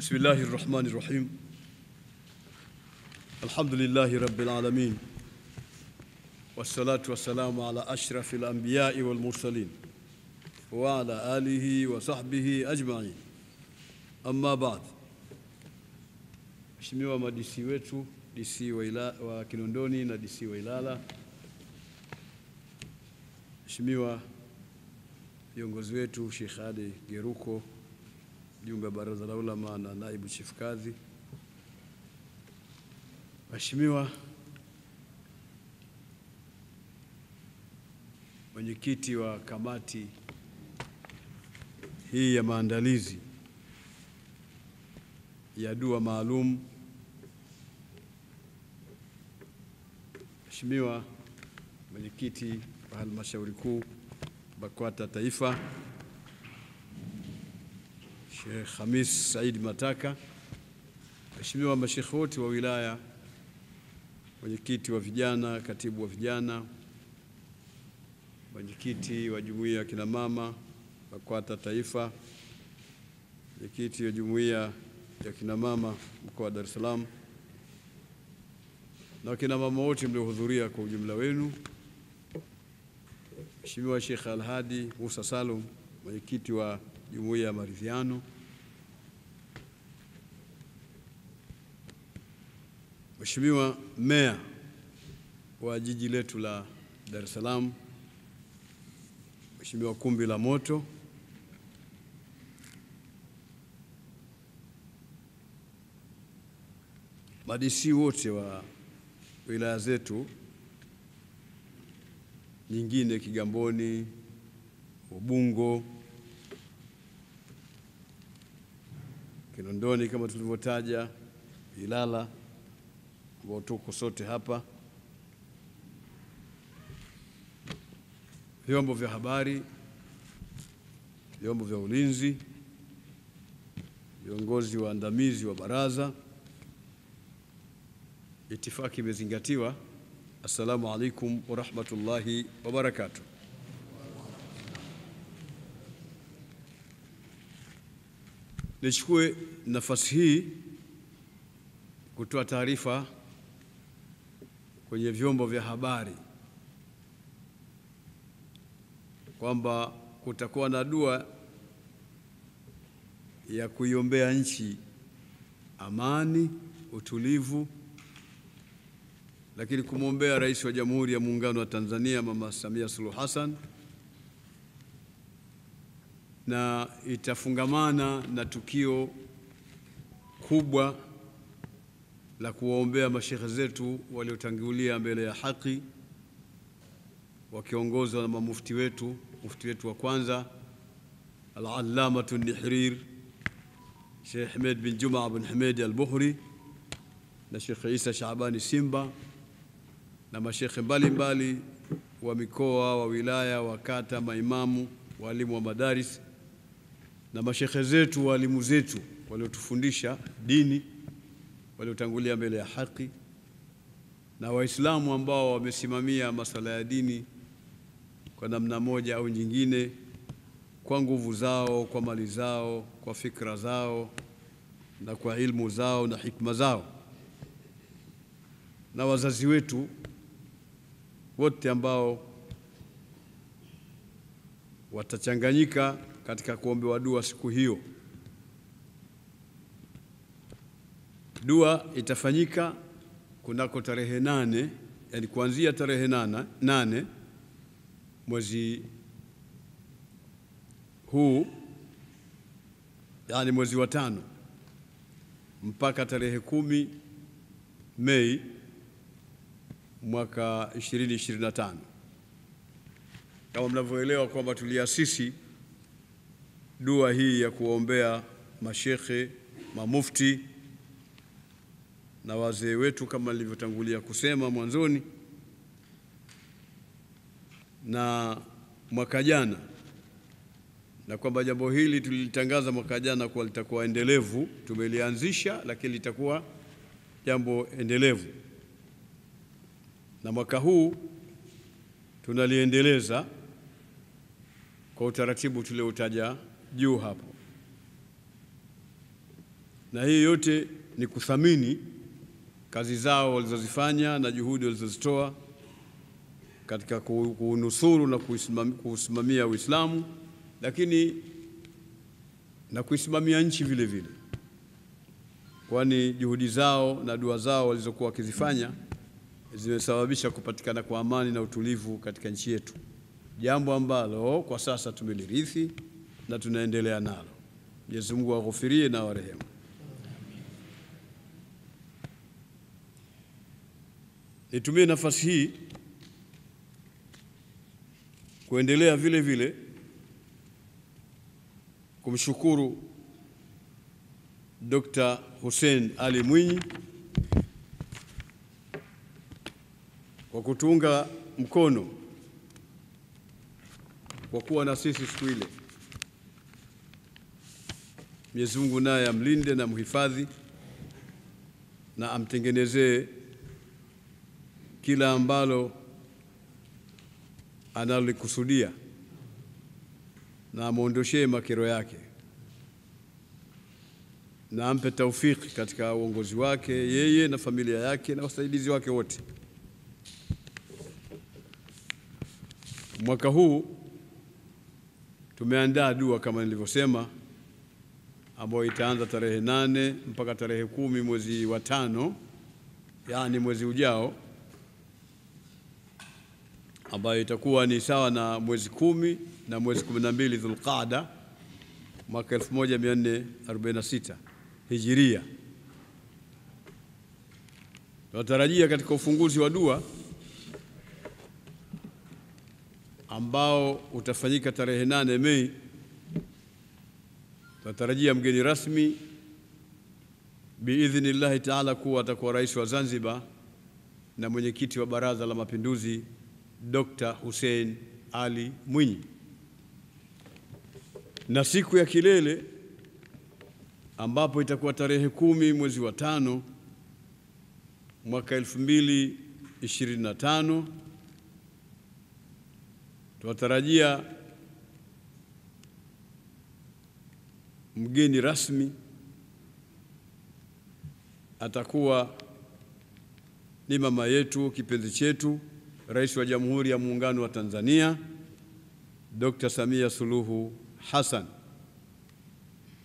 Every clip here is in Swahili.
بسم الله الرحمن الرحيم. الحمد لله رب العالمين، والصلاة والسلام على أشرف الأنبياء والمرسلين وعلى آله وصحبه أجمعين. أما بعد. Mheshimiwa madisi wetu, DC wa Kinondoni na DC wa Ilala, Mheshimiwa viongozi wetu Sheikh Ali Geruko, mjumbe wa Baraza la Ulama na naibu chief kadhi, Mheshimiwa mwenyekiti wa kamati hii ya maandalizi ya dua maalum, Mheshimiwa mwenyekiti wa halmashauri kuu BAKWATA Taifa Sheikh Khamis Said Mataka, Mheshimiwa mashekhe wote wa wilaya, mwenyekiti wa vijana, katibu wa vijana, mwenyekiti wa jumuiya ya kina mama BAKWATA Taifa, mwenyekiti wa jumuiya ya kina mama mkoa wa Dar es Salaam, na kina mama wote mliohudhuria kwa ujumla wenu, Mheshimiwa Sheikh Al-Hadi Musa Salum, mwenyekiti wa jumuiya ya maridhiano, Mheshimiwa meya wa jiji letu la Dar es Salaam, Mheshimiwa Kumbi la Moto, madisi wote wa wilaya zetu nyingine, Kigamboni, Ubungo, Kinondoni kama tulivyotaja, Ilala, ambao tuko sote hapa, vyombo vya habari, vyombo vya ulinzi, viongozi waandamizi wa baraza, itifaki imezingatiwa. Assalamu alaikum wa rahmatullahi wa barakatuh. Nichukue nafasi hii kutoa taarifa kwenye vyombo vya habari kwamba kutakuwa na dua ya kuiombea nchi amani, utulivu, lakini kumwombea Rais wa Jamhuri ya Muungano wa Tanzania Mama Samia Suluhu Hassan, na itafungamana na tukio kubwa la kuwaombea masheikh zetu waliotangulia mbele ya haki, wakiongozwa na mamufti wetu, mufti wetu wa kwanza Al-Allamatu Nihrir Sheikh Ahmed bin Juma bin Hamid Al-Bukhari na Sheikh Isa Shabani Simba, na masheikh mbalimbali wa mikoa, wa wilaya, wa kata, maimamu, walimu wa madaris, na masheikh zetu, walimu zetu waliotufundisha dini, waliotangulia mbele ya haki, na Waislamu ambao wamesimamia masuala ya dini kwa namna moja au nyingine, kwa nguvu zao, kwa mali zao, kwa fikra zao, na kwa ilmu zao na hikma zao, na wazazi wetu wote ambao watachanganyika katika kuombewa dua siku hiyo. Dua itafanyika kunako tarehe 8, yani kuanzia tarehe 8 mwezi huu, yani mwezi wa 5, mpaka tarehe 10 Mei mwaka 2025. Kama mnavyoelewa kwamba tuliasisi dua hii ya kuombea mashekhe, mamufti na wazee wetu kama nilivyotangulia kusema mwanzoni, na mwaka jana, na kwamba jambo hili tulilitangaza mwaka jana kwa litakuwa endelevu. Tumelianzisha lakini litakuwa jambo endelevu, na mwaka huu tunaliendeleza kwa utaratibu tulioutaja juu hapo. na hii yote ni kuthamini kazi zao walizozifanya na juhudi walizozitoa katika kunusuru na kusimamia Uislamu, lakini na kuisimamia nchi vile vile, kwani juhudi zao na dua zao walizokuwa wakizifanya zimesababisha kupatikana kwa amani na utulivu katika nchi yetu, jambo ambalo kwa sasa tumelirithi na tunaendelea nalo. Mwenyezi Mungu awaghufirie na warehemu. Nitumie nafasi hii kuendelea vile vile kumshukuru Dr. Hussein Ali Mwinyi kwa kutunga mkono kwa kuwa na sisi siku ile. Mwenyezi Mungu naye amlinde na mhifadhi na amtengenezee kila ambalo analikusudia na amuondoshee makero yake na ampe taufiki katika uongozi wake yeye na familia yake na wasaidizi wake wote. Mwaka huu tumeandaa dua kama nilivyosema, ambayo itaanza tarehe 8 mpaka tarehe 10 mwezi wa 5, yani mwezi ujao, ambayo itakuwa ni sawa na mwezi 10 na mwezi 12 Dhulqaada mwaka 1446 Hijiria. Tunatarajia katika ufunguzi wa dua ambao utafanyika tarehe 8 Mei, tunatarajia mgeni rasmi biidhnillahi taala kuwa atakuwa Rais wa Zanzibar na mwenyekiti wa Baraza la Mapinduzi Dr. Hussein Ali Mwinyi. Na siku ya kilele ambapo itakuwa tarehe 10 mwezi wa 5 mwaka 2025, tunatarajia mgeni rasmi atakuwa ni mama yetu kipenzi chetu, Rais wa Jamhuri ya Muungano wa Tanzania Dr. Samia Suluhu Hassan.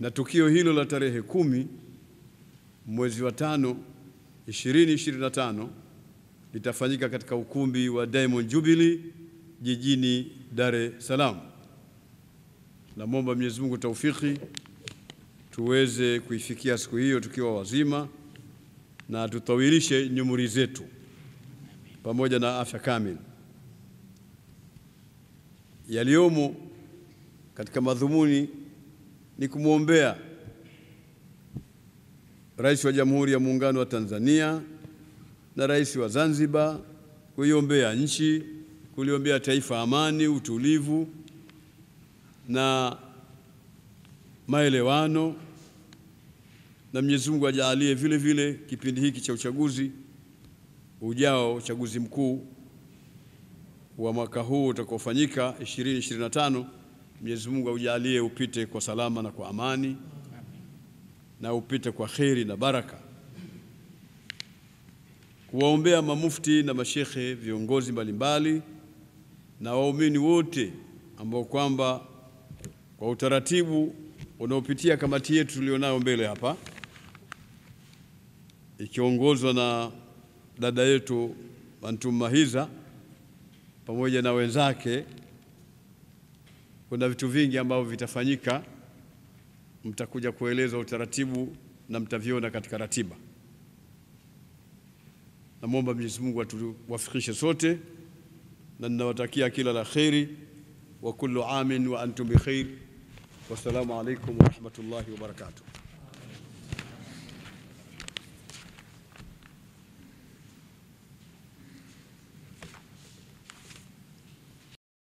Na tukio hilo la tarehe 10 mwezi wa 5 2025 litafanyika katika ukumbi wa Diamond Jubilee jijini Dar es Salaam. Namwomba Mwenyezi Mungu taufiki tuweze kuifikia siku hiyo tukiwa wazima na tutawilishe nyumuri zetu pamoja na afya kamili. Yaliyomo katika madhumuni ni kumwombea Rais wa Jamhuri ya Muungano wa Tanzania na Rais wa Zanzibar, kuiombea nchi, kuliombea taifa amani, utulivu na maelewano, na Mwenyezi Mungu ajalie vile vile kipindi hiki cha uchaguzi ujao, uchaguzi mkuu wa mwaka huu utakaofanyika 2025, Mwenyezi Mungu aujalie upite kwa salama na kwa amani na upite kwa kheri na baraka. Kuwaombea mamufti na mashekhe, viongozi mbalimbali na waumini wote ambao kwamba kwa utaratibu unaopitia kamati yetu tulionayo mbele hapa ikiongozwa na dada yetu Bantum Mahiza pamoja na wenzake, kuna vitu vingi ambavyo vitafanyika, mtakuja kueleza utaratibu na mtaviona katika ratiba. Namwomba Mwenyezi Mungu atuwafikishe sote na ninawatakia kila la kheri wa kullu amin wa antum bi khair. Wassalamu alaikum wa rahmatullahi wa barakatuh.